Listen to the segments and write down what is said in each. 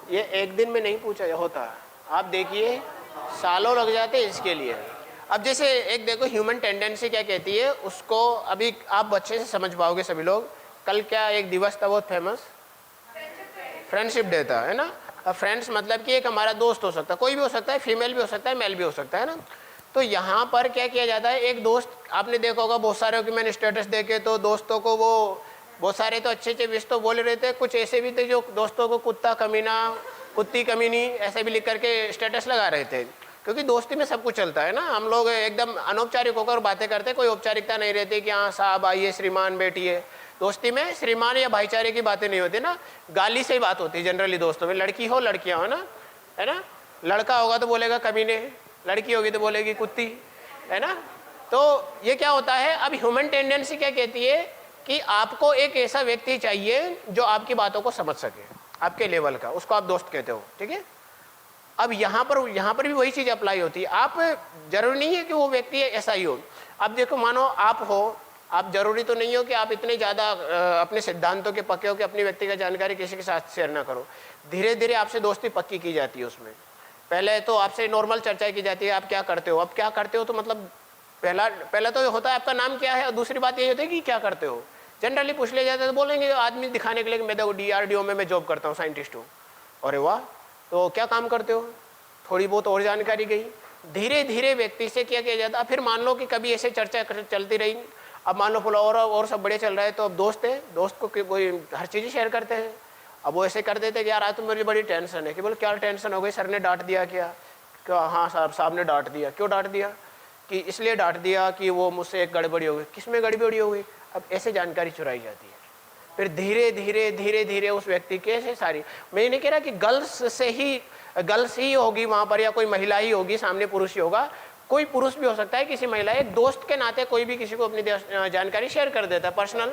ये एक दिन में नहीं पूछा होता, आप देखिए सालों लग जाते हैं इसके लिए। अब जैसे एक देखो ह्यूमन टेंडेंसी क्या कहती है उसको, अभी आप अच्छे से समझ पाओगे सभी लोग। कल क्या एक दिवस था बहुत फेमस, फ्रेंडशिप डे था, है ना। अब फ्रेंड्स मतलब कि एक हमारा दोस्त हो सकता है, कोई भी हो सकता है, फीमेल भी हो सकता है, मेल भी हो सकता है ना। तो यहाँ पर क्या किया जाता है, एक दोस्त, आपने देखा होगा बहुत सारे कि मैंने स्टेटस देखे तो दोस्तों को वो बहुत सारे तो अच्छे अच्छे विश तो बोल रहे थे, कुछ ऐसे भी थे जो दोस्तों को कुत्ता कमीना, कुत्ती कमीनी ऐसे भी लिख करके स्टेटस लगा रहे थे। क्योंकि दोस्ती में सब कुछ चलता है ना, हम लोग एकदम अनौपचारिक होकर बातें करते, कोई औपचारिकता नहीं रहती कि हाँ साहब आइए, श्रीमान बैठिए। दोस्ती में श्रीमान या भाईचारे की बातें नहीं होती ना, गाली से ही बात होती है जनरली दोस्तों में, लड़की हो लड़कियां हो ना, है ना। लड़का होगा तो बोलेगा कमीने, लड़की होगी तो बोलेगी कुत्ती, है ना। तो ये क्या होता है, अब ह्यूमन टेंडेंसी क्या कहती है कि आपको एक ऐसा व्यक्ति चाहिए जो आपकी बातों को समझ सके, आपके लेवल का, उसको आप दोस्त कहते हो, ठीक है। अब यहाँ पर भी वही चीज़ अप्लाई होती है। आप जरूरी नहीं है कि वो व्यक्ति ऐसा ही हो। अब देखो, मानो आप हो, आप जरूरी तो नहीं हो कि आप इतने ज़्यादा अपने सिद्धांतों के पक्के हो कि अपनी व्यक्तिगत जानकारी किसी के साथ शेयर ना करो। धीरे धीरे आपसे दोस्ती पक्की की जाती है। उसमें पहले तो आपसे नॉर्मल चर्चा की जाती है, आप क्या करते हो, अब क्या करते हो तो मतलब पहला तो होता है आपका नाम क्या है, और दूसरी बात ये होती है कि क्या करते हो। जनरली पूछ लिया जाता है तो बोलेंगे आदमी दिखाने के लिए मैं तो DRDO में मैं जॉब करता हूँ, साइंटिस्ट हूँ। अरे वाह, तो क्या काम करते हो, थोड़ी बहुत और जानकारी गई। धीरे धीरे व्यक्ति से क्या किया जाता है, फिर मान लो कि कभी ऐसे चर्चा चलती रही, अब मान लो बोला और सब बढ़िया चल रहा है, तो अब दोस्त है, दोस्त को कोई हर चीज़ शेयर करते हैं। अब वो ऐसे कर देते कि यार आज तो मुझे बड़ी टेंशन है, कि बोले क्या टेंशन हो गई, सर ने डांट दिया क्या, हाँ साहब ने डांट दिया। क्यों डांट दिया, कि इसलिए डांट दिया कि वो मुझसे एक गड़बड़ी हो गई। किस में गड़बड़ी हो गई, अब ऐसे जानकारी चुराई जाती है। फिर धीरे धीरे धीरे धीरे उस व्यक्ति के से सारी, मैं नहीं कह रहा कि गर्ल्स ही होगी वहाँ पर, या कोई महिला ही होगी, सामने पुरुष ही होगा, कोई पुरुष भी हो सकता है, किसी महिला, एक दोस्त के नाते कोई भी किसी को अपनी जानकारी शेयर कर देता है पर्सनल।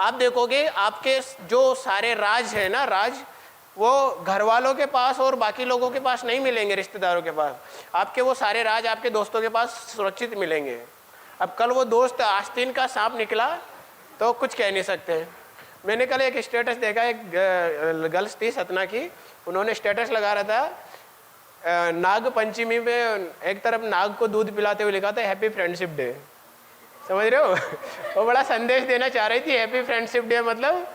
आप देखोगे आपके जो सारे राज है ना, राज वो घर वालों के पास और बाकी लोगों के पास नहीं मिलेंगे, रिश्तेदारों के पास, आपके वो सारे राज आपके दोस्तों के पास सुरक्षित मिलेंगे। अब कल वो दोस्त आस्तीन का सांप निकला तो कुछ कह नहीं सकते। मैंने कल एक स्टेटस देखा, एक गर्ल्स थी सतना की, उन्होंने स्टेटस लगा रहा था नाग पंचमी में, एक तरफ नाग को दूध पिलाते हुए लिखा था हैप्पी फ्रेंडशिप डे, समझ रहे हो। वो बड़ा संदेश देना चाह रही थी, हैप्पी फ्रेंडशिप डे मतलब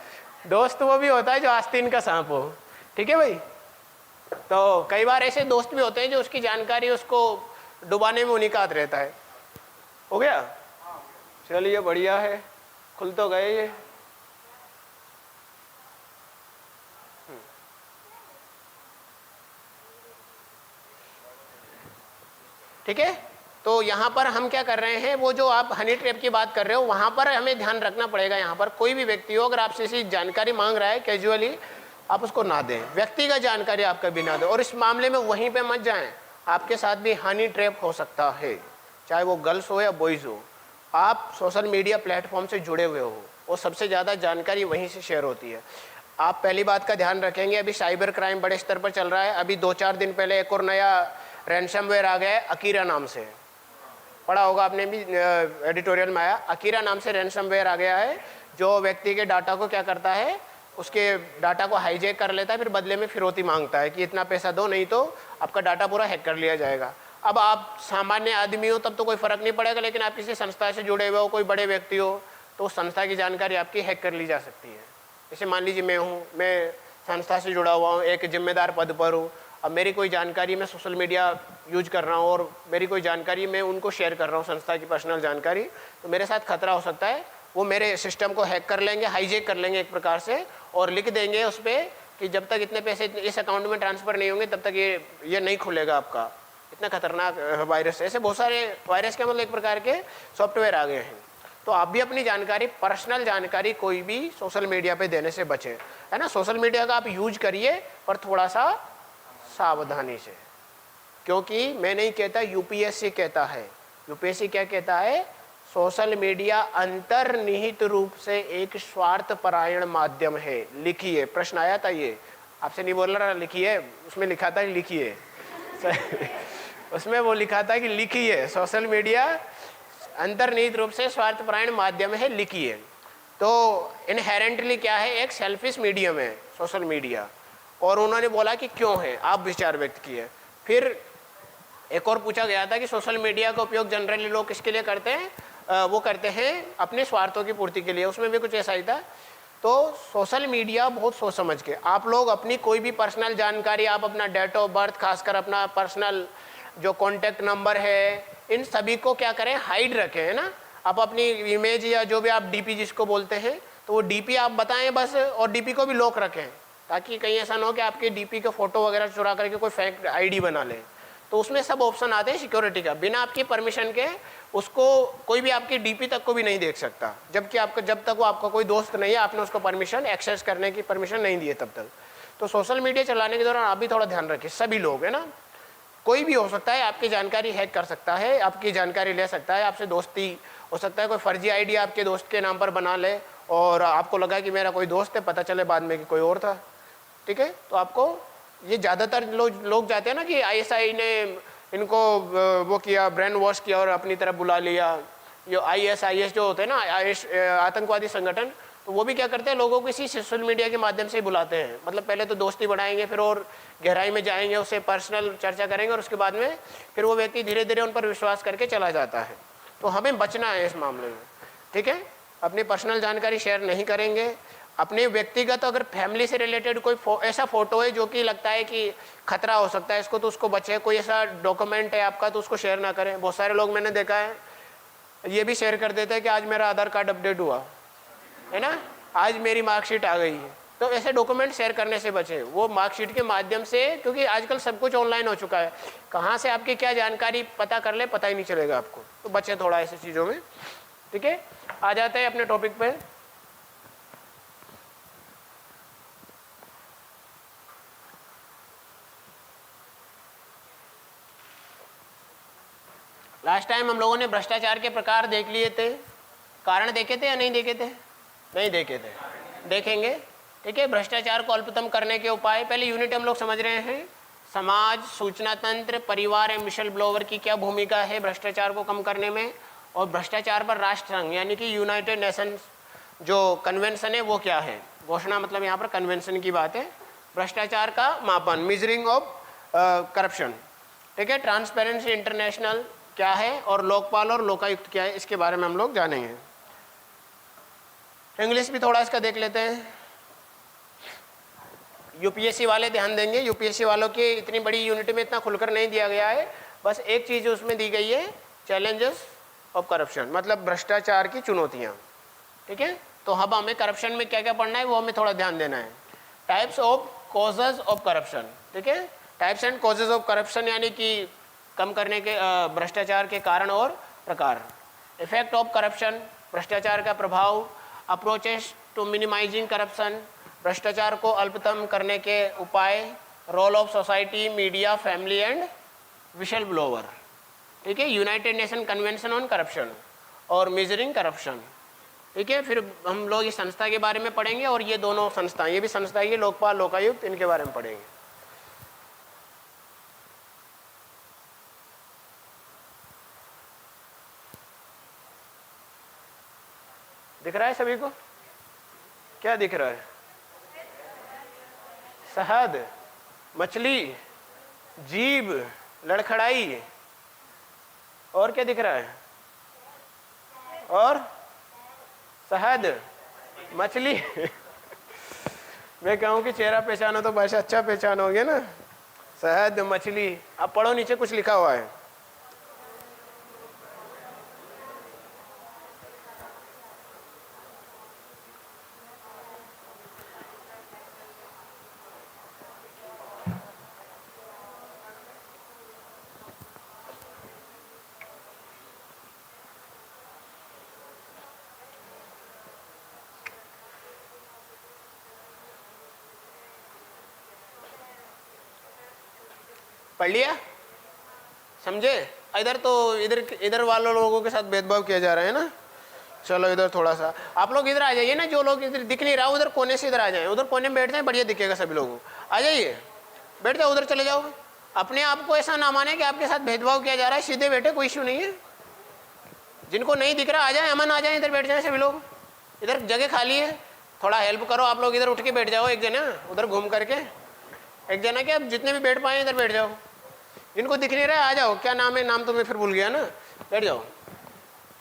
दोस्त वो भी होता है जो आस्तीन का सांप हो, ठीक है भाई। तो कई बार ऐसे दोस्त भी होते हैं जो उसकी जानकारी उसको डुबाने में उन्हीं का हाथ रहता है। हो गया, चलिए बढ़िया है, खुल तो गए ये। ठीक है, तो यहाँ पर हम क्या कर रहे हैं, वो जो आप हनी ट्रैप की बात कर रहे हो वहाँ पर हमें ध्यान रखना पड़ेगा। यहाँ पर कोई भी व्यक्ति हो, अगर आपसे किसी जानकारी मांग रहा है कैजुअली, आप उसको ना दें, व्यक्तिगत जानकारी आप कभी ना दें। और इस मामले में वहीं पे मत जाएं, आपके साथ भी हनी ट्रैप हो सकता है, चाहे वो गर्ल्स हो या बॉयज़ हो। आप सोशल मीडिया प्लेटफॉर्म से जुड़े हुए हो, वो सबसे ज़्यादा जानकारी वहीं से शेयर होती है। आप पहली बात का ध्यान रखेंगे, अभी साइबर क्राइम बड़े स्तर पर चल रहा है। अभी 2-4 दिन पहले एक और नया रैंसमवेयर आ गया है, अकीरा नाम से, पढ़ा होगा आपने भी, एडिटोरियल में आया, अकीरा नाम से रैंसमवेयर आ गया है, जो व्यक्ति के डाटा को क्या करता है, उसके डाटा को हाईजैक कर लेता है, फिर बदले में फिरौती मांगता है कि इतना पैसा दो, नहीं तो आपका डाटा पूरा हैक कर लिया जाएगा। अब आप सामान्य आदमी हो तब तो कोई फ़र्क नहीं पड़ेगा, लेकिन आप किसी संस्था से जुड़े हुए हो, कोई बड़े व्यक्ति हो, तो उस संस्था की जानकारी आपकी हैक कर ली जा सकती है। जैसे मान लीजिए मैं संस्था से जुड़ा हुआ हूँ, एक जिम्मेदार पद पर हूँ, अब मेरी कोई जानकारी मैं सोशल मीडिया यूज कर रहा हूँ और मेरी कोई जानकारी मैं उनको शेयर कर रहा हूँ, संस्था की पर्सनल जानकारी, तो मेरे साथ खतरा हो सकता है। वो मेरे सिस्टम को हैक कर लेंगे, हाईजैक कर लेंगे एक प्रकार से, और लिख देंगे उस पर कि जब तक इतने पैसे इस अकाउंट में ट्रांसफ़र नहीं होंगे तब तक ये नहीं खुलेगा आपका। इतना खतरनाक वायरस, ऐसे बहुत सारे वायरस के मतलब एक प्रकार के सॉफ्टवेयर आ गए हैं। तो आप भी अपनी जानकारी, पर्सनल जानकारी कोई भी सोशल मीडिया पे देने से बचें, है ना। सोशल मीडिया का आप यूज करिए पर थोड़ा सा सावधानी से, क्योंकि मैं नहीं कहता, यूपीएससी कहता है। यूपीएससी क्या कहता है, सोशल मीडिया अंतर्निहित रूप से एक स्वार्थपरायण माध्यम है। लिखिए, प्रश्न आया था ये, आपसे नहीं बोल रहा, लिखिए, उसमें लिखा था लिखिए उसमें वो लिखा था कि लिखिए, सोशल मीडिया अंतर्निहित रूप से स्वार्थपरायण माध्यम है, लिखिए। तो इनहेरेंटली क्या है, एक सेल्फिश मीडियम है सोशल मीडिया। और उन्होंने बोला कि क्यों है, आप विचार व्यक्त किए। फिर एक और पूछा गया था कि सोशल मीडिया का उपयोग जनरली लोग किसके लिए करते हैं, वो करते हैं अपने स्वार्थों की पूर्ति के लिए, उसमें भी कुछ ऐसा ही था। तो सोशल मीडिया बहुत सोच समझ के, आप लोग अपनी कोई भी पर्सनल जानकारी, आप अपना डेट ऑफ बर्थ, खासकर अपना पर्सनल जो कॉन्टैक्ट नंबर है, इन सभी को क्या करें, हाइड रखें, है ना। आप अपनी इमेज या जो भी आप डीपी जिसको बोलते हैं, तो वो डीपी आप बताएं बस, और डीपी को भी लॉक रखें, ताकि कहीं ऐसा ना हो कि आपके डीपी के फोटो वगैरह चुरा करके कोई फेक आईडी बना ले। तो उसमें सब ऑप्शन आते हैं सिक्योरिटी का, बिना आपकी परमिशन के उसको कोई भी आपकी डीपी तक को भी नहीं देख सकता, जबकि आपका जब तक वो आपका कोई दोस्त नहीं है, आपने उसको परमिशन एक्सेस करने की परमिशन नहीं दी है तब तक। तो सोशल मीडिया चलाने के दौरान आप भी थोड़ा ध्यान रखिए, सभी लोग, है ना, कोई भी हो सकता है आपकी जानकारी हैक कर सकता है, आपकी जानकारी ले सकता है, आपसे दोस्ती हो सकता है, कोई फर्जी आईडी आपके दोस्त के नाम पर बना ले और आपको लगा कि मेरा कोई दोस्त है, पता चले बाद में कि कोई और था। ठीक है, तो आपको ये ज़्यादातर लोग जाते हैं ना कि आईएसआई ने इनको वो किया, ब्रेन वॉश किया और अपनी तरफ बुला लिया। जो आईएस जो होते हैं ना, आतंकवादी संगठन, तो वो भी क्या करते हैं, लोगों को इसी सोशल मीडिया के माध्यम से बुलाते हैं। मतलब पहले तो दोस्ती बढ़ाएंगे, फिर और गहराई में जाएंगे, उससे पर्सनल चर्चा करेंगे, और उसके बाद में फिर वो व्यक्ति धीरे धीरे उन पर विश्वास करके चला जाता है। तो हमें बचना है इस मामले में। ठीक है, अपनी पर्सनल जानकारी शेयर नहीं करेंगे। अपने व्यक्तिगत अगर फैमिली से रिलेटेड कोई ऐसा फोटो है जो कि लगता है कि खतरा हो सकता है इसको, तो उसको बचे। कोई ऐसा डॉक्यूमेंट है आपका तो उसको शेयर ना करें। बहुत सारे लोग मैंने देखा है ये भी शेयर कर देते हैं कि आज मेरा आधार कार्ड अपडेट हुआ है ना, आज मेरी मार्कशीट आ गई है। तो ऐसे डॉक्यूमेंट शेयर करने से बचे, वो मार्कशीट के माध्यम से, क्योंकि आजकल सब कुछ ऑनलाइन हो चुका है, कहाँ से आपकी क्या जानकारी पता कर ले पता ही नहीं चलेगा आपको। तो बचे थोड़ा ऐसी चीज़ों में। ठीक है, आ जाते हैं अपने टॉपिक पे। लास्ट टाइम हम लोगों ने भ्रष्टाचार के प्रकार देख लिए थे, कारण देखे थे या नहीं देखे थे? नहीं देखे थे, देखेंगे। ठीक है, भ्रष्टाचार को अल्पतम करने के उपाय, पहले यूनिट हम लोग समझ रहे हैं। समाज, सूचना तंत्र, परिवार एवं विशल ब्लोवर की क्या भूमिका है भ्रष्टाचार को कम करने में, और भ्रष्टाचार पर राष्ट्र संघ यानी कि यूनाइटेड नेशंस जो कन्वेंशन है वो क्या है। घोषणा मतलब यहाँ पर कन्वेंशन की बात है। भ्रष्टाचार का मापन, मेजरिंग ऑफ करप्शन। ठीक है, ट्रांसपेरेंसी इंटरनेशनल क्या है, और लोकपाल और लोकायुक्त क्या है, इसके बारे में हम लोग जानेंगे। इंग्लिश भी थोड़ा इसका देख लेते हैं। यूपीएससी वाले ध्यान देंगे, यूपीएससी वालों की इतनी बड़ी यूनिट में इतना खुलकर नहीं दिया गया है, बस एक चीज़ उसमें दी गई है, चैलेंजेस ऑफ करप्शन, मतलब भ्रष्टाचार की चुनौतियाँ। ठीक है, तो अब हमें करप्शन में क्या क्या पढ़ना है वो हमें थोड़ा ध्यान देना है। Types of causes of corruption. ठीक है, types and causes of corruption यानी कि कम करने के भ्रष्टाचार के कारण और प्रकार। इफेक्ट ऑफ करप्शन, भ्रष्टाचार का प्रभाव। अप्रोचेस टू मिनिमाइजिंग करप्शन, भ्रष्टाचार को अल्पतम करने के उपाय। Role of society, media, family and whistle blower. ठीक है, United Nation Convention on Corruption और मेजरिंग करप्शन। ठीक है, फिर हम लोग इस संस्था के बारे में पढ़ेंगे, और ये दोनों संस्था, ये भी संस्था ये लोकपाल लोकायुक्त, इनके बारे में पढ़ेंगे। दिख रहा है सभी को? क्या दिख रहा है? शहद, मछली, जीभ, लड़खड़ाई, और क्या दिख रहा है? और शहद, मछली मैं कहूँ कि चेहरा पहचानो तो भाषा अच्छा पहचानोगे ना। शहद, मछली, अब पढ़ो नीचे कुछ लिखा हुआ है। पढ़ लिया? समझे? इधर तो इधर वालों लोगों के साथ भेदभाव किया जा रहा है ना। चलो इधर थोड़ा सा आप लोग इधर आ जाइए ना, जो लोग इधर दिख नहीं रहा उधर कोने से इधर आ जाएं, उधर कोने में बैठ जाएं, बढ़िया दिखेगा सभी लोगों। आ जाइए, बैठ जाओ, उधर चले जाओ। अपने आप को ऐसा ना माने कि आपके साथ भेदभाव किया जा रहा है, सीधे बैठे, कोई इश्यू नहीं है। जिनको नहीं दिख रहा आ जाए, अमन आ जाए, इधर बैठ जाए सभी लोग। इधर जगह खाली है, थोड़ा हेल्प करो आप लोग, इधर उठ के बैठ जाओ एक जना, उधर घूम करके। एक जना क्या, अब जितने भी बैठ पाए इधर बैठ जाओ, जिनको दिख नहीं रहा है आ जाओ। क्या नाम है? नाम तो मैं फिर भूल गया ना, बैठ जाओ।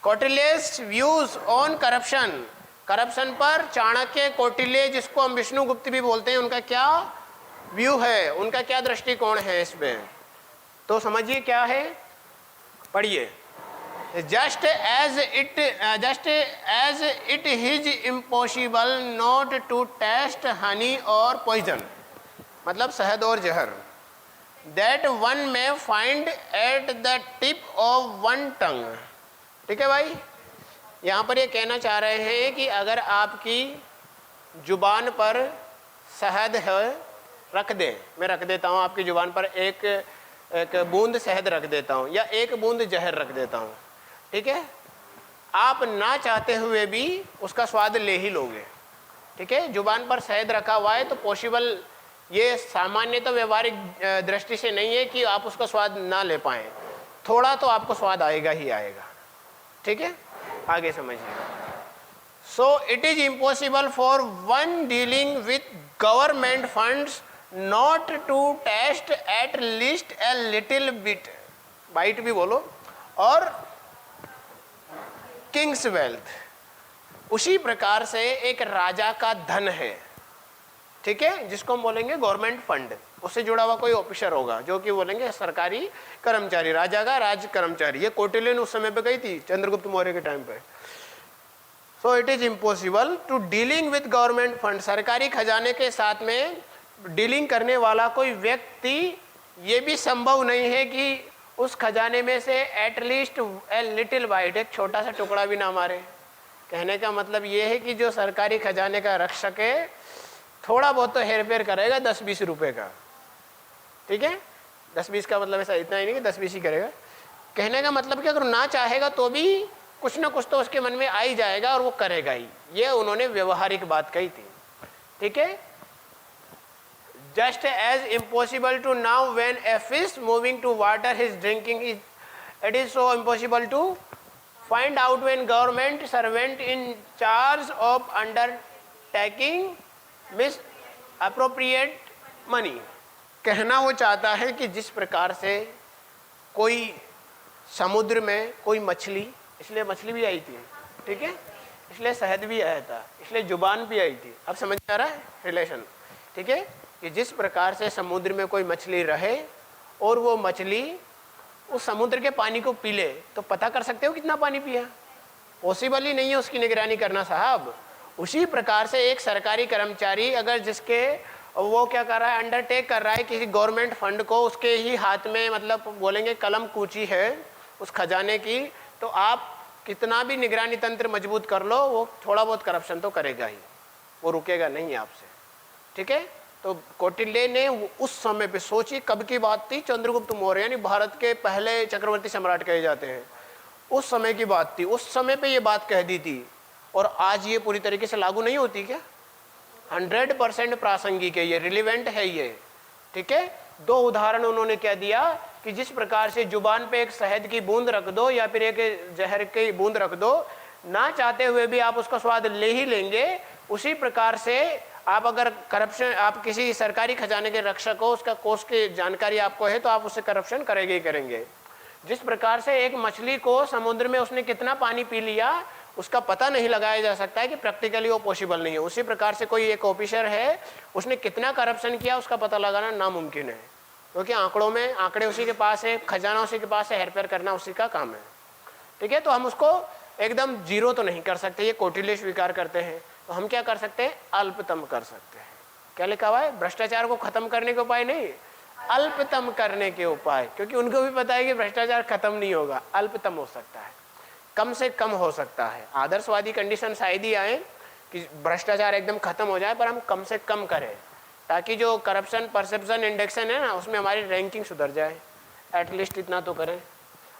कौटिल्यस व्यूज ऑन करप्शन, करप्शन पर चाणक्य, कौटिल्य जिसको हम विष्णुगुप्त भी बोलते हैं, उनका क्या व्यू है, उनका क्या दृष्टिकोण है इस पे, तो समझिए क्या है, पढ़िए। Just as it is impossible not to taste honey और पॉइजन, मतलब शहद और जहर, that one may find at the tip of one tongue. ठीक है भाई, यहाँ पर ये कहना चाह रहे हैं कि अगर आपकी जुबान पर शहद है, रख दें, मैं रख देता हूँ आपकी जुबान पर एक बूंद शहद रख देता हूँ या एक बूंद जहर रख देता हूँ, ठीक है, आप ना चाहते हुए भी उसका स्वाद ले ही लोगे। ठीक है, जुबान पर शहद रखा हुआ है तो पॉसिबल, ये सामान्य तो व्यवहारिक दृष्टि से नहीं है कि आप उसका स्वाद ना ले पाएँ, थोड़ा तो आपको स्वाद आएगा ही आएगा। ठीक है, आगे समझिए। So it is impossible for one dealing with government funds not to taste at least a little bit, bite भी बोलो, और किंग्स वेल्थ, उसी प्रकार से एक राजा का धन है, ठीक है, जिसको हम बोलेंगे गवर्नमेंट फंड, उससे जुड़ा हुआ कोई ऑफिसर होगा जो कि बोलेंगे सरकारी कर्मचारी, राजा का राज कर्मचारी। ये कौटिल्य ने उस समय पे गई थी, चंद्रगुप्त मौर्य के टाइम पे। So it is impossible to dealing with government fund, सरकारी खजाने के साथ में डीलिंग करने वाला कोई व्यक्ति, ये भी संभव नहीं है कि उस खजाने में से एटलीस्ट ए लिटिल बाइट, एक छोटा सा टुकड़ा भी ना मारे। कहने का मतलब ये है कि जो सरकारी खजाने का रक्षक है, थोड़ा बहुत तो हेर फेर करेगा 10-20 रुपए का, ठीक है, 10-20 का मतलब ऐसा इतना ही नहीं कि 10-20 ही करेगा। कहने का मतलब कि अगर ना चाहेगा तो भी कुछ ना कुछ तो उसके मन में आ ही जाएगा और वो करेगा ही। ये उन्होंने व्यवहारिक बात कही थी। ठीक है, just as impossible to know when a fish moving to water his drinking is, it is so impossible to find out when government servant in charge of undertaking misappropriate money. कहना वो चाहता है कि जिस प्रकार से कोई समुद्र में कोई मछली, इसलिए मछली भी आई थी, ठीक है, इसलिए शहद भी आया था, इसलिए जुबान भी आई थी। अब समझ में आ रहा है रिलेशन? ठीक है, कि जिस प्रकार से समुद्र में कोई मछली रहे और वो मछली उस समुद्र के पानी को पी ले, तो पता कर सकते हो कितना पानी पिया? पॉसिबल ही नहीं है उसकी निगरानी करना साहब। उसी प्रकार से एक सरकारी कर्मचारी अगर जिसके वो क्या कर रहा है, अंडरटेक कर रहा है किसी गवर्नमेंट फंड को, उसके ही हाथ में मतलब बोलेंगे कलम कूची है उस खजाने की, तो आप कितना भी निगरानी तंत्र मजबूत कर लो, वो थोड़ा बहुत करप्शन तो करेगा ही, वो रुकेगा नहीं आपसे। ठीक है, तो कौटिल्य ने उस समय पे सोची, कब की बात थी? चंद्रगुप्त मौर्य यानी भारत के पहले चक्रवर्ती सम्राट कहे जाते हैं, उस समय की बात थी। उस समय पे ये बात कह दी थी और आज ये पूरी तरीके से लागू नहीं होती क्या? 100% प्रासंगिक है ये, रिलेवेंट है ये। ठीक है, दो उदाहरण उन्होंने क्या दिया कि जिस प्रकार से जुबान पे एक शहद की बूंद रख दो या फिर एक जहर की बूंद रख दो, ना चाहते हुए भी आप उसका स्वाद ले ही लेंगे, उसी प्रकार से आप अगर करप्शन, आप किसी सरकारी खजाने के रक्षक हो, उसका कोष की जानकारी आपको है, तो आप उससे करप्शन करेंगे ही करेंगे। जिस प्रकार से एक मछली को समुद्र में उसने कितना पानी पी लिया उसका पता नहीं लगाया जा सकता है कि प्रैक्टिकली वो पॉसिबल नहीं है, उसी प्रकार से कोई एक ऑफिसर है उसने कितना करप्शन किया उसका पता लगाना नामुमकिन है, क्योंकि आंकड़ों में आंकड़े उसी के पास है, खजाना उसी के पास है, हेरफेर करना उसी का काम है। ठीक है, तो हम उसको एकदम जीरो तो नहीं कर सकते, ये कौटिल्य स्वीकार करते हैं। तो हम क्या कर सकते हैं? अल्पतम कर सकते हैं। क्या लिखा हुआ है? भ्रष्टाचार को खत्म करने के उपाय नहीं, अल्पतम करने के उपाय, क्योंकि उनको भी पता है कि भ्रष्टाचार खत्म नहीं होगा, अल्पतम हो सकता है, कम से कम हो सकता है। आदर्शवादी कंडीशन शायद ही आए कि भ्रष्टाचार एकदम खत्म हो जाए, पर हम कम से कम करें ताकि जो करप्शन परसेप्शन इंडेक्सन है ना, उसमें हमारी रैंकिंग सुधर जाए, एटलीस्ट इतना तो करें।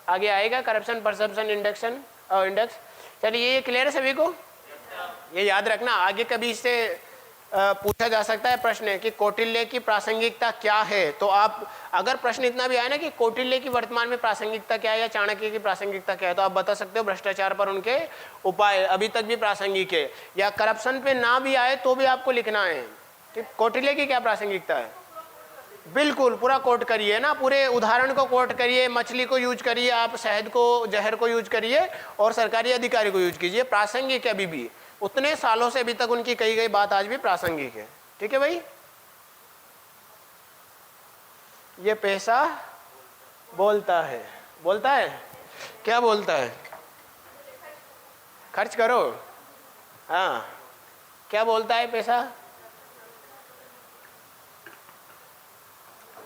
आगे आएगा करप्शन परसेप्शन इंडेक्सन और इंडेक्स। चलिए ये क्लियर है सभी को? ये याद रखना, आगे कभी इससे पूछा जा सकता है प्रश्न कि कौटिल्य की प्रासंगिकता क्या है। तो आप अगर प्रश्न इतना भी आए ना कि कौटिल्य की वर्तमान में प्रासंगिकता क्या है या चाणक्य की प्रासंगिकता क्या है, तो आप बता सकते हो भ्रष्टाचार पर उनके उपाय अभी तक भी प्रासंगिक है। या करप्शन पे ना भी आए तो भी आपको लिखना है कि कौटिल्य की क्या प्रासंगिकता है। बिल्कुल पूरा कोट करिए ना, पूरे उदाहरण को कोट करिए, मछली को यूज करिए, आप शहद को, जहर को यूज करिए और सरकारी अधिकारी को यूज कीजिए। प्रासंगिक है अभी भी, उतने सालों से अभी तक उनकी कही गई बात आज भी प्रासंगिक है। ठीक है भाई, ये पैसा बोलता है। बोलता है, क्या बोलता है? खर्च करो। हाँ, क्या बोलता है पैसा?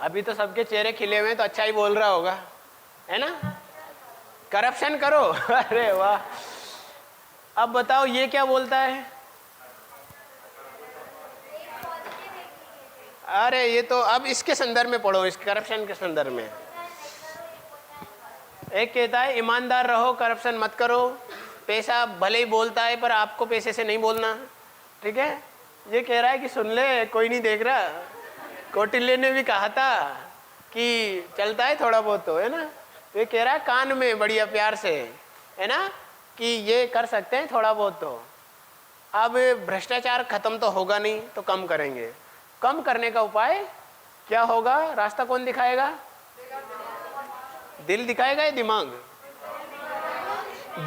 अभी तो सबके चेहरे खिले हुए हैं तो अच्छा ही बोल रहा होगा, है ना? करप्शन करो। अरे वाह, अब बताओ ये क्या बोलता है? अरे ये तो अब इसके संदर्भ में पढ़ो, इस करप्शन के संदर्भ में। एक कहता है ईमानदार रहो, करप्शन मत करो। पैसा भले ही बोलता है पर आपको पैसे से नहीं बोलना। ठीक है, ये कह रहा है कि सुन ले, कोई नहीं देख रहा। कौटिल्य ने भी कहा था कि चलता है थोड़ा बहुत तो, है ना? तो ये कह रहा है कान में बढ़िया प्यार से, है ना, कि ये कर सकते हैं थोड़ा बहुत तो। अब भ्रष्टाचार खत्म तो होगा नहीं तो कम करेंगे। कम करने का उपाय क्या होगा? रास्ता कौन दिखाएगा? दिल दिखाएगा या दिमाग?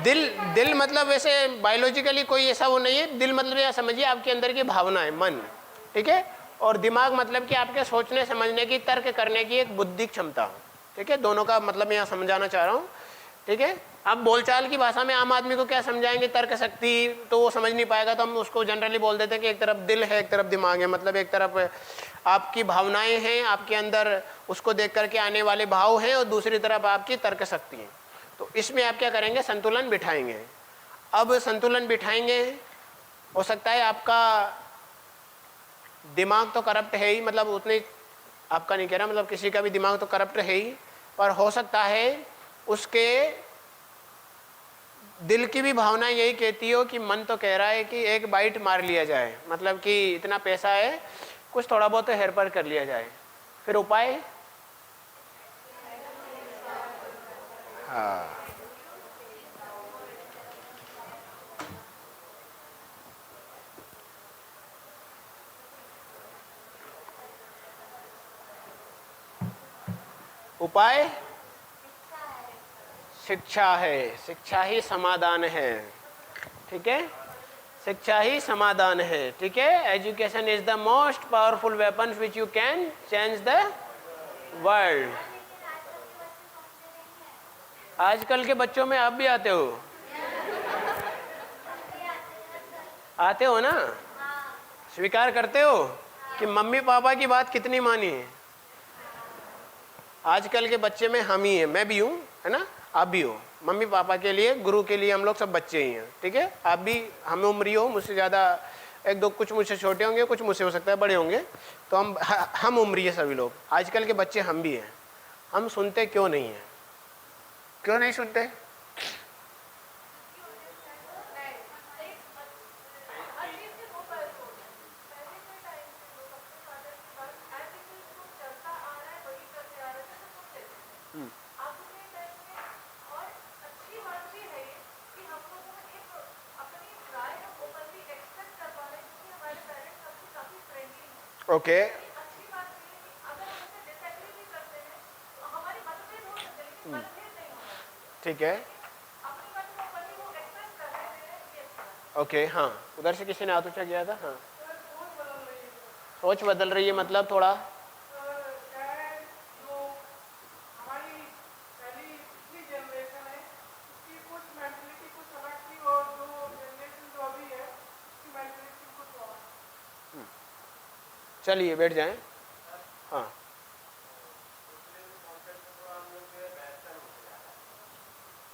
दिल मतलब वैसे बायोलॉजिकली कोई ऐसा वो नहीं है। दिल मतलब यह समझिए आपके अंदर की भावना है, मन। ठीक है, और दिमाग मतलब कि आपके सोचने समझने की, तर्क करने की एक बुद्धि क्षमता। ठीक है, दोनों का मतलब मैं यहाँ समझाना चाह रहा हूँ। ठीक है, अब बोलचाल की भाषा में आम आदमी को क्या समझाएंगे? तर्क शक्ति, तो वो समझ नहीं पाएगा, तो हम उसको जनरली बोल देते हैं कि एक तरफ दिल है, एक तरफ दिमाग है। मतलब एक तरफ आपकी भावनाएं हैं, आपके अंदर उसको देख करके आने वाले भाव हैं, और दूसरी तरफ आपकी तर्क शक्ति है। तो इसमें आप क्या करेंगे? संतुलन बिठाएंगे। अब संतुलन बिठाएंगे, हो सकता है आपका दिमाग तो करप्ट है ही, मतलब उतने आपका नहीं कह रहा, मतलब किसी का भी दिमाग तो करप्ट है ही, पर हो सकता है उसके दिल की भी भावना यही कहती हो कि मन तो कह रहा है कि एक बाइट मार लिया जाए, मतलब कि इतना पैसा है, कुछ थोड़ा बहुत हेर फेर कर लिया जाए। फिर उपाय? हाँ, उपाय शिक्षा है। शिक्षा ही समाधान है। ठीक है, शिक्षा ही समाधान है। ठीक है, education is the most powerful weapon which you can change the world. आजकल के बच्चों में आप भी आते हो? आते हो ना? स्वीकार करते हो कि मम्मी पापा की बात कितनी मानी है? आजकल के बच्चे में हम ही हैं, मैं भी हूँ, है ना, आप भी हो। मम्मी पापा के लिए, गुरु के लिए हम लोग सब बच्चे ही हैं। ठीक है, आप भी हम उम्री हो, मुझसे ज़्यादा एक दो, कुछ मुझसे छोटे होंगे, कुछ मुझसे हो सकता है बड़े होंगे, तो हम उम्री है सभी लोग। आजकल के बच्चे हम भी हैं। हम सुनते क्यों नहीं हैं? क्यों नहीं सुनते? ओके, ठीक है, ओके। हाँ, उधर से किसी ने हाथ ऊंचा किया था। हाँ, सोच बदल रही है मतलब थोड़ा चलिए बैठ जाएं। हाँ,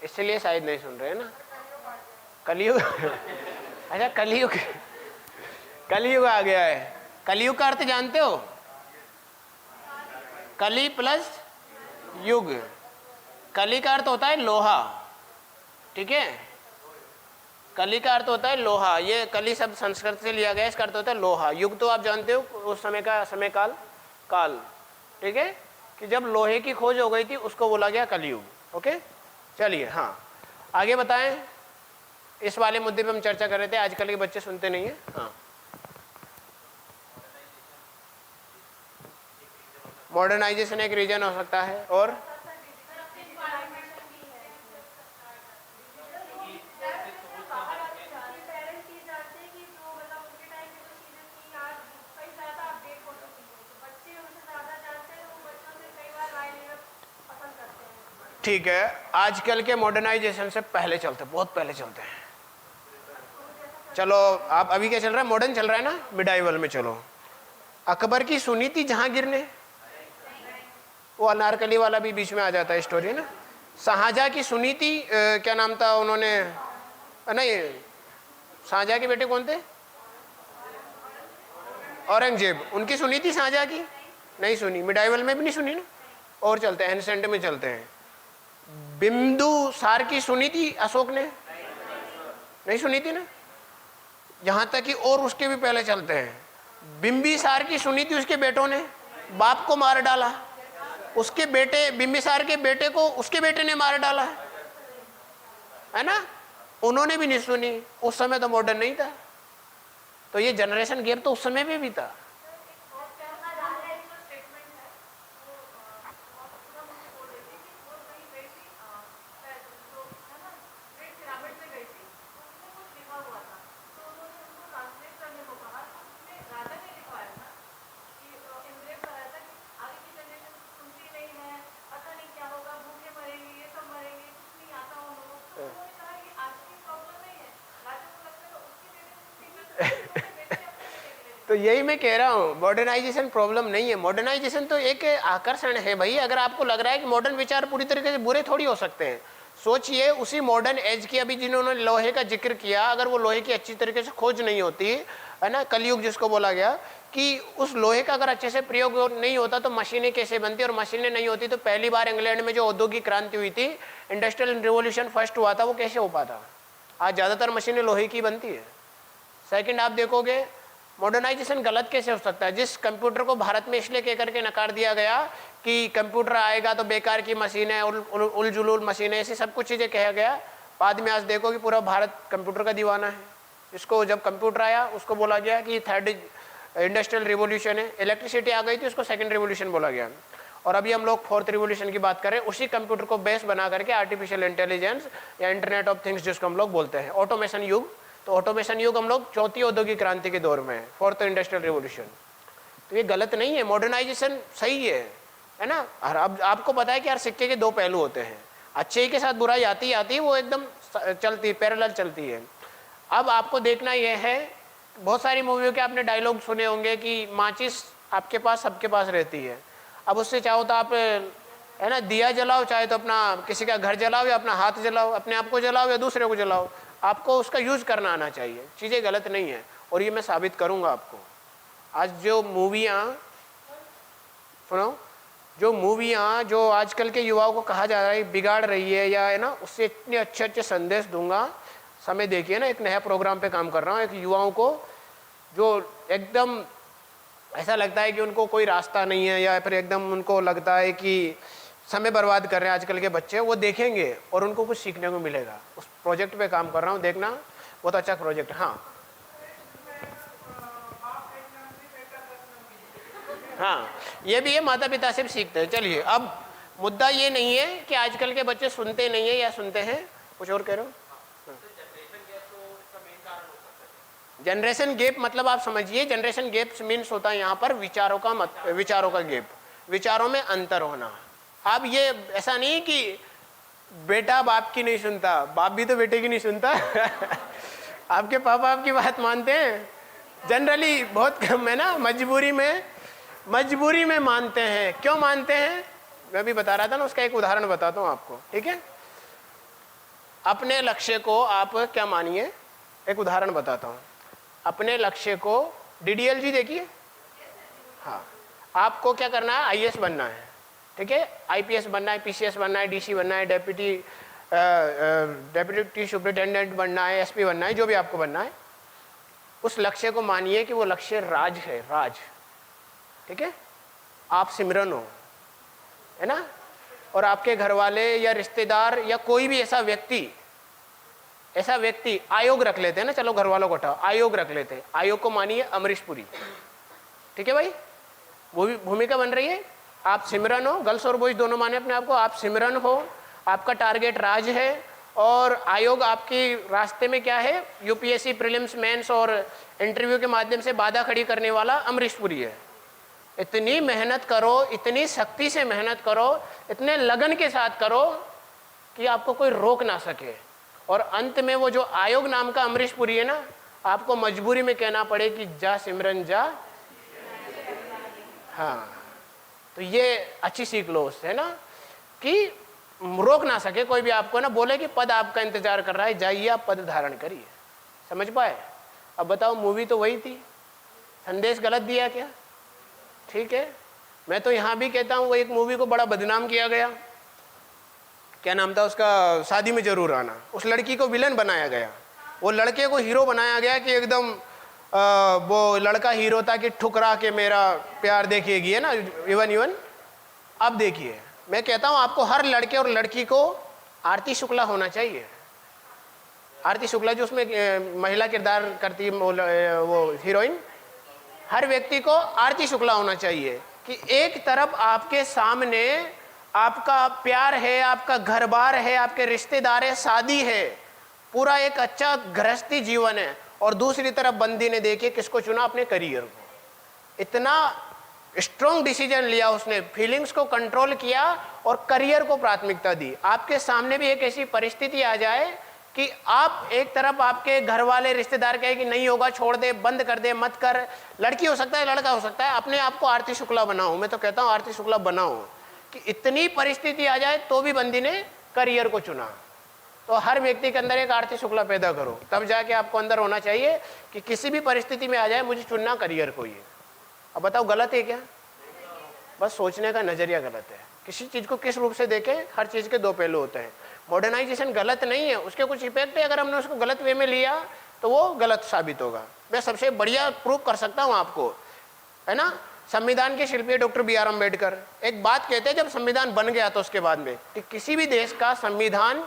इसलिए शायद नहीं सुन रहे हैं ना। कलयुग अच्छा, कलयुग, कलयुग आ गया है। कलयुग का अर्थ जानते हो? कली प्लस युग। कली का अर्थ होता है लोहा। ठीक है, कली का अर्थ होता है लोहा। ये कली शब्द संस्कृत से लिया गया, इसका अर्थ होता है लोहा। युग तो आप जानते हो उस समय का समय काल, काल। ठीक है, कि जब लोहे की खोज हो गई थी उसको बोला गया कलयुग। ओके, चलिए हाँ आगे बताएं। इस वाले मुद्दे पे हम चर्चा कर रहे थे, आजकल के बच्चे सुनते नहीं है। हाँ, मॉडर्नाइजेशन एक रीजन हो सकता है। और ठीक है, आजकल के मॉडर्नाइजेशन से पहले चलते, बहुत पहले चलते हैं। चलो आप अभी क्या चल रहा है, मॉडर्न चल रहा है ना, मिडाइवल में चलो। अकबर की सुनी थी जहांगीर ने, वो अनारकली वाला भी बीच में आ जाता है स्टोरी ना। शाहजहाँ की सुनी थी क्या नाम था उन्होंने, नहीं शाहजहाँ के बेटे कौन थे, औरंगजेब, उनकी सुनी थी शाहजहाँ की, नहीं सुनी, मिडाइवल में भी नहीं सुनी ना। और चलते हैं, एंसेंट में चलते हैं। बिंदुसार की सुनी थी अशोक ने, नहीं सुनी थी ना। यहां तक कि और उसके भी पहले चलते हैं, बिंबिसार की सुनी थी उसके बेटों ने, बाप को मार डाला, उसके बेटे बिंबिसार के बेटे को उसके बेटे ने मार डाला है ना, उन्होंने भी नहीं सुनी। उस समय तो मॉडर्न नहीं था, तो ये जनरेशन गैप तो उस समय में भी था। तो यही मैं कह रहा हूँ, मॉडर्नाइजेशन प्रॉब्लम नहीं है, मॉडर्नाइजेशन तो एक आकर्षण है भाई। अगर आपको लग रहा है कि मॉडर्न विचार पूरी तरीके से बुरे थोड़ी हो सकते हैं, सोचिए उसी मॉडर्न एज की, अभी जिन्होंने लोहे का जिक्र किया, अगर वो लोहे की अच्छी तरीके से खोज नहीं होती है ना, कलयुग जिसको बोला गया, कि उस लोहे का अगर अच्छे से प्रयोग नहीं होता तो मशीनें कैसे बनती, और मशीनें नहीं होती तो पहली बार इंग्लैंड में जो औद्योगिक क्रांति हुई थी, इंडस्ट्रियल रिवॉल्यूशन फर्स्ट हुआ था, वो कैसे हो पाता। आज ज़्यादातर मशीनें लोहे की बनती है। सेकंड, आप देखोगे मॉडर्नाइजेशन गलत कैसे हो सकता है। जिस कंप्यूटर को भारत में इसलिए कह करके नकार दिया गया कि कंप्यूटर आएगा तो बेकार की मशीन है, उलझुल मशीन है, ऐसी सब कुछ चीज़ें कहा गया। बाद में आज देखो कि पूरा भारत कंप्यूटर का दीवाना है। इसको जब कंप्यूटर आया उसको बोला गया कि थर्ड इंडस्ट्रियल रिवोल्यूशन है। इलेक्ट्रिसिटी आ गई थी, उसको सेकंड रिवोल्यूशन बोला गया। और अभी हम लोग फोर्थ रिवोल्यूशन की बात करें, उसी कंप्यूटर को बेस बना करके आर्टिफिशियल इंटेलिजेंस या इंटरनेट ऑफ थिंग्स जिसको हम लोग बोलते हैं, ऑटोमेशन युग। तो ऑटोमेशन युग हम लोग चौथी औद्योगिक क्रांति के दौर में, फोर्थ इंडस्ट्रियल रिवोल्यूशन। तो ये गलत नहीं है, मॉडर्नाइजेशन सही है ना। और अब आपको पता है कि यार सिक्के के दो पहलू होते हैं, अच्छे के साथ बुराई आती है, वो एकदम चलती पैरेलल चलती है। अब आपको देखना यह है, बहुत सारी मूवियों के आपने डायलॉग सुने होंगे कि माचिस आपके पास सबके पास रहती है। अब उससे चाहो तो आप है ना दिया जलाओ, चाहे तो अपना किसी का घर जलाओ या अपना हाथ जलाओ, अपने आप को जलाओ या दूसरे को जलाओ, आपको उसका यूज करना आना चाहिए। चीज़ें गलत नहीं है, और ये मैं साबित करूंगा आपको। आज जो मूवियाँ सुनो, जो मूवियाँ जो आजकल के युवाओं को कहा जा रहा है बिगाड़ रही है या है ना, उससे इतने अच्छे अच्छे संदेश दूंगा। समय देखिए ना, एक नया प्रोग्राम पे काम कर रहा हूँ, एक युवाओं को जो एकदम ऐसा लगता है कि उनको कोई रास्ता नहीं है, या फिर एकदम उनको लगता है कि समय बर्बाद कर रहे हैं आजकल के बच्चे, वो देखेंगे और उनको कुछ सीखने को मिलेगा। उस प्रोजेक्ट पे काम कर रहा हूँ, देखना, बहुत अच्छा प्रोजेक्ट। हाँ, ये भी है, माता पिता से भी सीखते हैं। चलिए, अब मुद्दा ये नहीं है कि आजकल के बच्चे सुनते नहीं है या सुनते हैं, कुछ और कह रहे हो। जनरेशन गैप मतलब आप समझिए, जनरेशन गैप मीन्स होता है यहाँ पर विचारों का गैप, विचारों में अंतर होना। अब ये ऐसा नहीं कि बेटा बाप की नहीं सुनता, बाप भी तो बेटे की नहीं सुनता आपके पापा आपकी बात मानते हैं जनरली, बहुत कम है ना, मजबूरी में मानते हैं। क्यों मानते हैं, मैं भी बता रहा था ना, उसका एक उदाहरण बताता हूँ आपको, ठीक है। अपने लक्ष्य को आप क्या मानिए, एक उदाहरण बताता हूँ। अपने लक्ष्य को, DDLG देखिए, हाँ, आपको क्या करना है, IAS बनना है, ठीक है, IPS बनना है, PCS बनना है, DC बनना है, डेप्यूटी सुपरिटेंडेंट बनना है, SP बनना है, जो भी आपको बनना है। उस लक्ष्य को मानिए कि वो लक्ष्य राज है, राज, ठीक है। आप सिमरन हो, है ना, और आपके घर वाले या रिश्तेदार या कोई भी ऐसा व्यक्ति आयोग रख लेते हैं ना, चलो घर वालों को हटाओ, आयोग रख लेते हैं। आयोग को मानिए अमरीश पुरी, ठीक है भाई, वो भी भूमिका बन रही है, आप सिमरन हो, गर्ल्स और बॉयज दोनों माने अपने आप को, आप सिमरन हो, आपका टारगेट राज है, और आयोग आपकी रास्ते में क्या है, यूपीएससी प्रीलिम्स मेंस और इंटरव्यू के माध्यम से बाधा खड़ी करने वाला अमरीश पुरी है। इतनी मेहनत करो, इतनी सख्ती से मेहनत करो, इतने लगन के साथ करो कि आपको कोई रोक ना सके, और अंत में वो जो आयोग नाम का अमरीश पुरी है ना, आपको मजबूरी में कहना पड़े कि जा सिमरन जा। हाँ, तो ये अच्छी सीख लो उससे, है ना, कि रोक ना सके कोई भी आपको, ना बोले कि पद आपका इंतजार कर रहा है, जाइए आप पद धारण करिए। समझ पाए? अब बताओ, मूवी तो वही थी, संदेश गलत दिया क्या? ठीक है, मैं तो यहाँ भी कहता हूँ वो एक मूवी को बड़ा बदनाम किया गया, क्या नाम था उसका, शादी में जरूर आना। उस लड़की को विलन बनाया गया, वो लड़के को हीरो बनाया गया कि एकदम वो लड़का हीरो था कि ठुकरा के मेरा प्यार देखिएगी, है ना, इवन। अब देखिए, मैं कहता हूँ आपको हर लड़के और लड़की को आरती शुक्ला होना चाहिए। आरती शुक्ला जो उसमें महिला किरदार करती है, वो हीरोइन, हर व्यक्ति को आरती शुक्ला होना चाहिए कि एक तरफ आपके सामने आपका प्यार है, आपका घर बार है, आपके रिश्तेदार है, शादी है, पूरा एक अच्छा गृहस्थी जीवन है, और दूसरी तरफ बंदी ने देखिए किसको चुना, अपने करियर को। इतना स्ट्रॉन्ग डिसीजन लिया उसने, फीलिंग्स को कंट्रोल किया और करियर को प्राथमिकता दी। आपके सामने भी एक ऐसी परिस्थिति आ जाए कि आप एक तरफ आपके घर वाले रिश्तेदार कहे कि नहीं होगा, छोड़ दे, बंद कर दे, मत कर, लड़की हो सकता है, लड़का हो सकता है, अपने आप को आरती शुक्ला बनाओ। मैं तो कहता हूँ आरती शुक्ला बनाओ कि इतनी परिस्थिति आ जाए तो भी बंदी ने करियर को चुना। तो हर व्यक्ति के अंदर एक आरती शुक्ला पैदा करो, तब जाके आपको अंदर होना चाहिए कि किसी भी परिस्थिति में आ जाए मुझे चुनना करियर को ही है। अब बताओ गलत है क्या? बस सोचने का नजरिया गलत है। किसी चीज को किस रूप से देखें, हर चीज के दो पहलू होते हैं। मॉडर्नाइजेशन गलत नहीं है, उसके कुछ इफेक्ट है, अगर हमने उसको गलत वे में लिया तो वो गलत साबित होगा। मैं सबसे बढ़िया प्रूफ कर सकता हूँ आपको, है ना, संविधान के शिल्पी डॉक्टर बी आर अम्बेडकर एक बात कहते हैं, जब संविधान बन गया तो उसके बाद में कि किसी भी देश का संविधान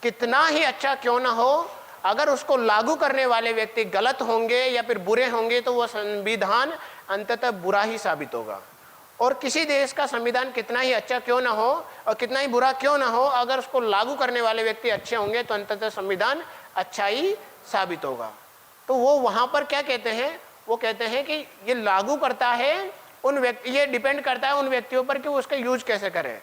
कितना ही अच्छा क्यों ना हो, अगर उसको लागू करने वाले व्यक्ति गलत होंगे या फिर बुरे होंगे तो वह संविधान अंततः बुरा ही साबित होगा। और किसी देश का संविधान कितना ही अच्छा क्यों ना हो और कितना ही बुरा क्यों ना हो, अगर उसको लागू करने वाले व्यक्ति अच्छे होंगे तो अंततः संविधान अच्छा ही साबित होगा। तो वो वहां पर क्या कहते हैं, वो कहते हैं कि ये लागू करता है उन व्यक्ति, ये डिपेंड करता है उन व्यक्तियों पर कि वो उसका यूज कैसे करें।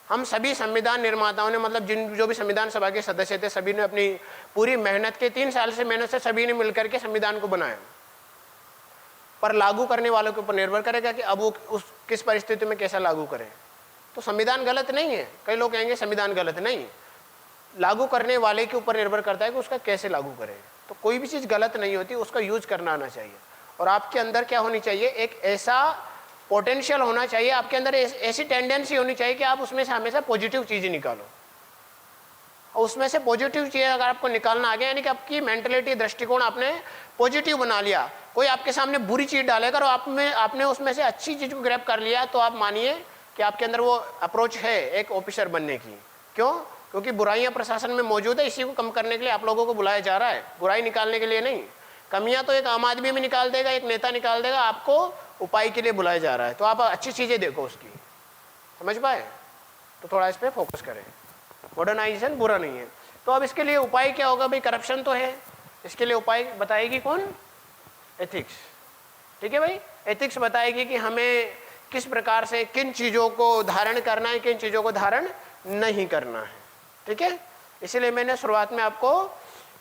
हम सभी संविधान निर्माताओं ने, मतलब जो भी संविधान सभा के सदस्य थे, सभी ने अपनी पूरी मेहनत के 3 साल से मेहनत से सभी ने मिलकर के संविधान को बनाया, पर लागू करने वालों के ऊपर निर्भर करेगा कि अब वो उस किस परिस्थिति में कैसा लागू करें। तो संविधान गलत नहीं है, कई लोग कहेंगे संविधान गलत नहीं, लागू करने वाले के ऊपर निर्भर करता है कि उसका कैसे लागू करें। तो कोई भी चीज़ गलत नहीं होती, उसका यूज करना आना चाहिए। और आपके अंदर क्या होनी चाहिए, एक ऐसा पोटेंशियल होना चाहिए, आपके अंदर ऐसी टेंडेंसी होनी चाहिए कि आप उसमें से हमेशा पॉजिटिव चीज़ें निकालो। और उसमें से पॉजिटिव चीज़ अगर आपको निकालना आ गया, यानी कि आपकी मेंटलिटी, दृष्टिकोण आपने पॉजिटिव बना लिया, कोई आपके सामने बुरी चीज़ डालेगा और आपने उसमें से अच्छी चीज़ को ग्रैब कर लिया, तो आप मानिए कि आपके अंदर वो अप्रोच है एक ऑफिसर बनने की। क्यों? क्योंकि बुराइयां प्रशासन में मौजूद है, इसी को कम करने के लिए आप लोगों को बुलाया जा रहा है, बुराई निकालने के लिए नहीं। कमियां तो एक आम आदमी में निकाल देगा, एक नेता निकाल देगा, आपको उपाय के लिए बुलाया जा रहा है। तो आप अच्छी चीज़ें देखो उसकी, समझ पाए? तो थोड़ा इस पर फोकस करें। मॉडर्नाइजेशन बुरा नहीं है, तो अब इसके लिए उपाय क्या होगा? भाई करप्शन तो है, इसके लिए उपाय बताएगी कौन? एथिक्स। ठीक है भाई, एथिक्स बताएगी कि हमें किस प्रकार से किन चीज़ों को धारण करना है, किन चीज़ों को धारण नहीं करना है। ठीक है, इसीलिए मैंने शुरुआत में आपको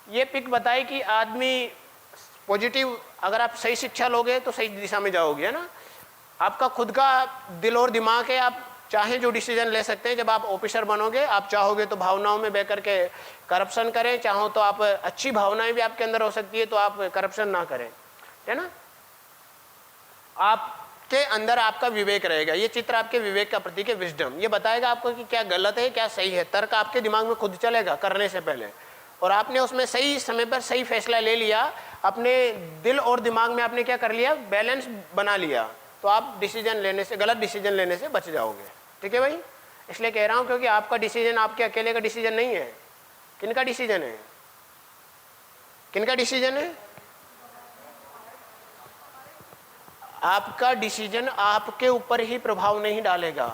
ये पिक बताई कि आदमी पॉजिटिव, अगर आप सही शिक्षा लोगे तो सही दिशा में जाओगे, है ना। आपका खुद का दिल और दिमाग है, आप चाहें जो डिसीजन ले सकते हैं। जब आप ऑफिसर बनोगे, आप चाहोगे तो भावनाओं में बह करके करप्शन करें, चाहो तो आप अच्छी भावनाएं भी आपके अंदर हो सकती है तो आप करप्शन ना करें, है ना। आपके अंदर आपका विवेक रहेगा, ये चित्र आपके विवेक का प्रतीक है, विजडम। ये बताएगा आपको कि क्या गलत है क्या सही है, तर्क आपके दिमाग में खुद चलेगा करने से पहले, और आपने उसमें सही समय पर सही फैसला ले लिया, अपने दिल और दिमाग में आपने क्या कर लिया, बैलेंस बना लिया, तो आप डिसीजन लेने से, गलत डिसीजन लेने से बच जाओगे। ठीक है भाई, इसलिए कह रहा हूं क्योंकि आपका डिसीजन आपके अकेले का डिसीजन नहीं है। किनका डिसीजन है? किनका डिसीजन है? आपका डिसीजन आपके ऊपर ही प्रभाव नहीं डालेगा।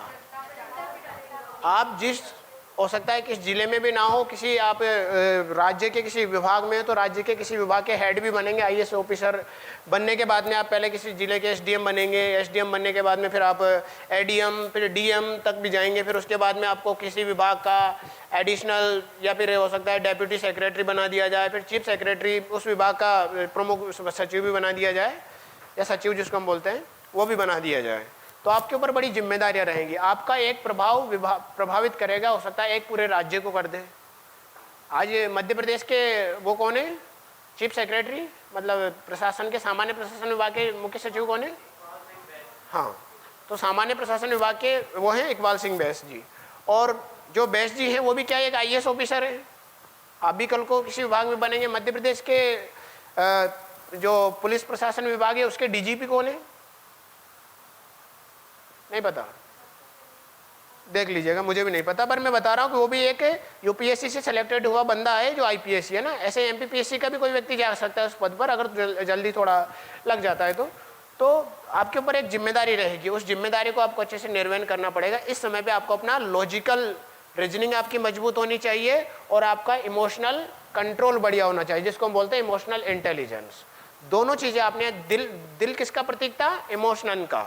आप जिस, हो सकता है किस जिले में भी ना हो, किसी आप राज्य के किसी विभाग में हो तो राज्य के किसी विभाग के हेड भी बनेंगे। आईएएस ऑफिसर बनने के बाद में आप पहले किसी जिले के एसडीएम बनेंगे, एसडीएम बनने के बाद में फिर आप एडीएम, फिर डीएम तक भी जाएंगे। फिर उसके बाद में आपको किसी विभाग का एडिशनल या फिर हो सकता है डेप्यूटी सेक्रेटरी बना दिया जाए, फिर चीफ सेक्रेटरी उस विभाग का प्रमुख सचिव भी बना दिया जाए, या सचिव जिसको हम बोलते हैं वो भी बना दिया जाए। तो आपके ऊपर बड़ी जिम्मेदारियां रहेंगी। आपका एक प्रभाव प्रभावित करेगा, हो सकता है एक पूरे राज्य को कर दे। आज मध्य प्रदेश के वो कौन है चीफ सेक्रेटरी, मतलब प्रशासन के, सामान्य प्रशासन विभाग के मुख्य सचिव कौन है? हाँ, तो सामान्य प्रशासन विभाग के वो हैं इकबाल सिंह बैस जी। और जो बैस जी हैं वो भी क्या एक आईएएस ऑफिसर है। आप भी कल को किसी विभाग में बनेंगे। मध्य प्रदेश के जो पुलिस प्रशासन विभाग है उसके डीजीपी कौन है? नहीं पता, देख लीजिएगा, मुझे भी नहीं पता, पर मैं बता रहा हूँ कि वो भी एक यूपीएससी से सिलेक्टेड हुआ बंदा है जो आईपीएससी है ना। ऐसे एमपीपीएससी का भी कोई व्यक्ति जा सकता है उस पद पर, अगर जल्दी थोड़ा लग जाता है तो आपके ऊपर एक जिम्मेदारी रहेगी। उस जिम्मेदारी को आपको अच्छे से निर्वहन करना पड़ेगा। इस समय पे आपको अपना लॉजिकल रीजनिंग आपकी मजबूत होनी चाहिए और आपका इमोशनल कंट्रोल बढ़िया होना चाहिए, जिसको हम बोलते हैं इमोशनल इंटेलिजेंस। दोनों चीजें आपने, दिल किसका प्रतीक था? इमोशनल का।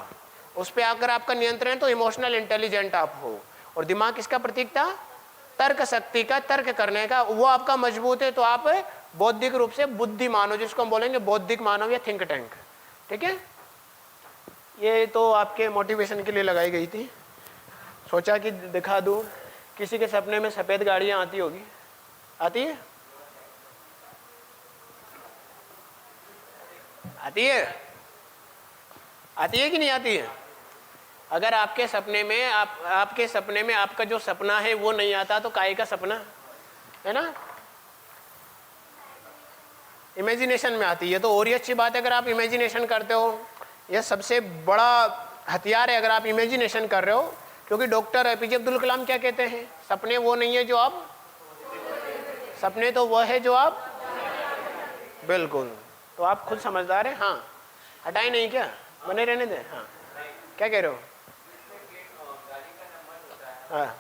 उस पर अगर आपका नियंत्रण है तो इमोशनल इंटेलिजेंट आप हो। और दिमाग किसका प्रतीक था? तर्क शक्ति का, तर्क करने का। वो आपका मजबूत है तो आप बौद्धिक रूप से बुद्धिमान हो, जिसको हम बोलेंगे बौद्धिक मानव या थिंक टैंक। ठीक है, ये तो आपके मोटिवेशन के लिए लगाई गई थी। सोचा कि दिखा दूं। किसी के सपने में सफेद गाड़ियां आती होगी? आती है? आती है? आती है कि नहीं आती है? अगर आपके सपने में आपके सपने में आपका जो सपना है वो नहीं आता तो काहे का सपना है ना? इमेजिनेशन में आती है। तो और ही अच्छी बात है अगर आप इमेजिनेशन करते हो। यह सबसे बड़ा हथियार है अगर आप इमेजिनेशन कर रहे हो, क्योंकि डॉक्टर एपीजे अब्दुल कलाम क्या कहते हैं? सपने वो नहीं है जो आप, सपने तो वह है जो आप, बिल्कुल। तो आप खुद समझदार हैं। हाँ, हटाए नहीं क्या, बने रहने दें। हाँ, क्या कह रहे हो? हाँ,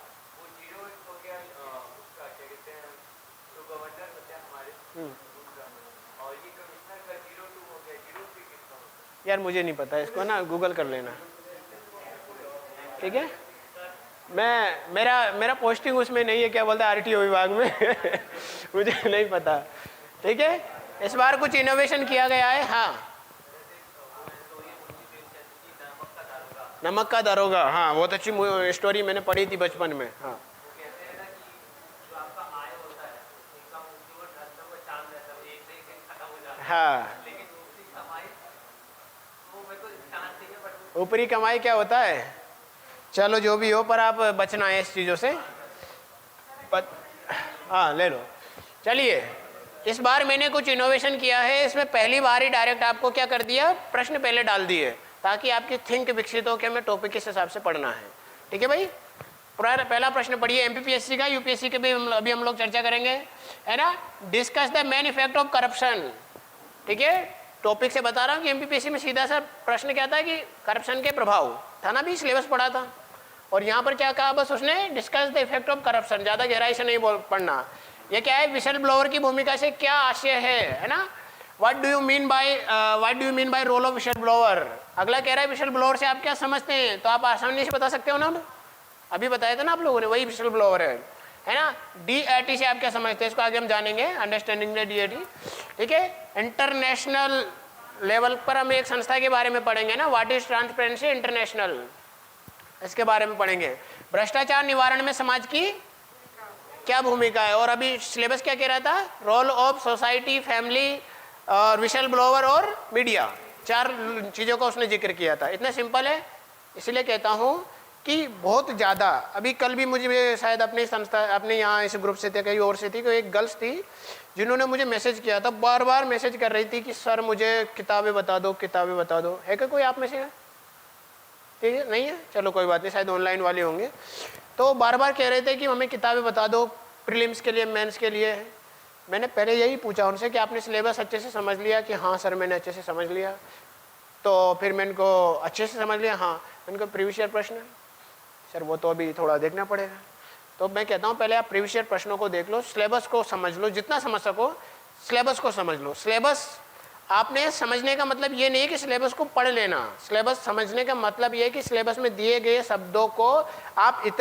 यार मुझे नहीं पता, इसको ना गूगल कर लेना। ठीक है, मेरा पोस्टिंग उसमें नहीं है, क्या बोलते हैं, आरटीओ विभाग में मुझे नहीं पता। ठीक है, इस बार कुछ इनोवेशन किया गया है। हाँ, नमक का दरोगा, हाँ बहुत अच्छी स्टोरी मैंने पढ़ी थी बचपन में। हाँ, हाँ, ऊपरी कमाई क्या होता है? चलो जो भी हो, पर आप बचना है इस चीज़ों से। हाँ ले लो। चलिए, इस बार मैंने कुछ इनोवेशन किया है। इसमें पहली बार ही डायरेक्ट आपको क्या कर दिया, प्रश्न पहले डाल दिए ताकि आपकी थिंक विकसित हो कि हमें टॉपिक किस हिसाब से पढ़ना है। ठीक है भाई, पहला प्रश्न पढ़िए एमपीपीएससी का, यूपीएससी के भी अभी हम लोग चर्चा करेंगे, है ना। Discuss the main effect of corruption. ठीक है, टॉपिक से बता रहा हूँ कि एमपीपीएससी में सीधा सा प्रश्न क्या था कि करप्शन के प्रभाव था ना, भी सिलेबस पढ़ा था। और यहाँ पर क्या कहा, बस उसने discuss the effect of corruption, ज़्यादा गहराई से नहीं पढ़ना। ये क्या है, विशल ब्लोअर की भूमिका से क्या आशय है ना। What do you mean by role of whistle blower. अगला कह रहा है विशल ब्लोअर से आप क्या समझते हैं, तो आप आसानी से बता सकते हो ना, अभी बताया था ना आप लोगों ने, वही विशल ब्लोअर है ना। डीएटी से आप क्या समझते हैं, इसको आगे हम जानेंगे, अंडरस्टैंडिंग द डीएटी। ठीक है, इंटरनेशनल लेवल पर हम एक संस्था के बारे में पढ़ेंगे ना, व्हाट इज ट्रांसपेरेंसी इंटरनेशनल, इसके बारे में पढ़ेंगे। भ्रष्टाचार निवारण में समाज की क्या भूमिका है। और अभी सिलेबस क्या कह रहा था, रोल ऑफ सोसाइटी, फैमिली और विशल ब्लोअर और मीडिया, 4 चीज़ों का उसने जिक्र किया था। इतना सिंपल है, इसलिए कहता हूँ कि बहुत ज़्यादा। अभी कल भी मुझे शायद अपनी संस्था, अपने यहाँ इस ग्रुप से थे, कहीं और से थी, कोई एक गर्ल्स थी जिन्होंने मुझे मैसेज किया था, बार बार मैसेज कर रही थी कि सर मुझे किताबें बता दो, किताबें बता दो। है क्या कोई आप में से? ठीक है, नहीं है, चलो कोई बात नहीं, शायद ऑनलाइन वाले होंगे। तो बार बार कह रहे थे कि हमें किताबें बता दो प्रीलिम्स के लिए, मेंस के लिए। मैंने पहले यही पूछा उनसे कि आपने सिलेबस अच्छे से समझ लिया, कि हाँ सर मैंने अच्छे से समझ लिया। तो फिर मैं इनको अच्छे से समझ लिया, हाँ इनको प्रीवियस ईयर प्रश्न सर वो तो अभी थोड़ा देखना पड़ेगा। तो मैं कहता हूँ पहले आप प्रीवियस ईयर प्रश्नों को देख लो, सिलेबस को समझ लो, जितना समझ सको सिलेबस को समझ लो। सिलेबस आपने समझने का मतलब ये नहीं है कि सिलेबस को पढ़ लेना, सिलेबस समझने का मतलब ये है कि सिलेबस में दिए गए शब्दों को आप इतना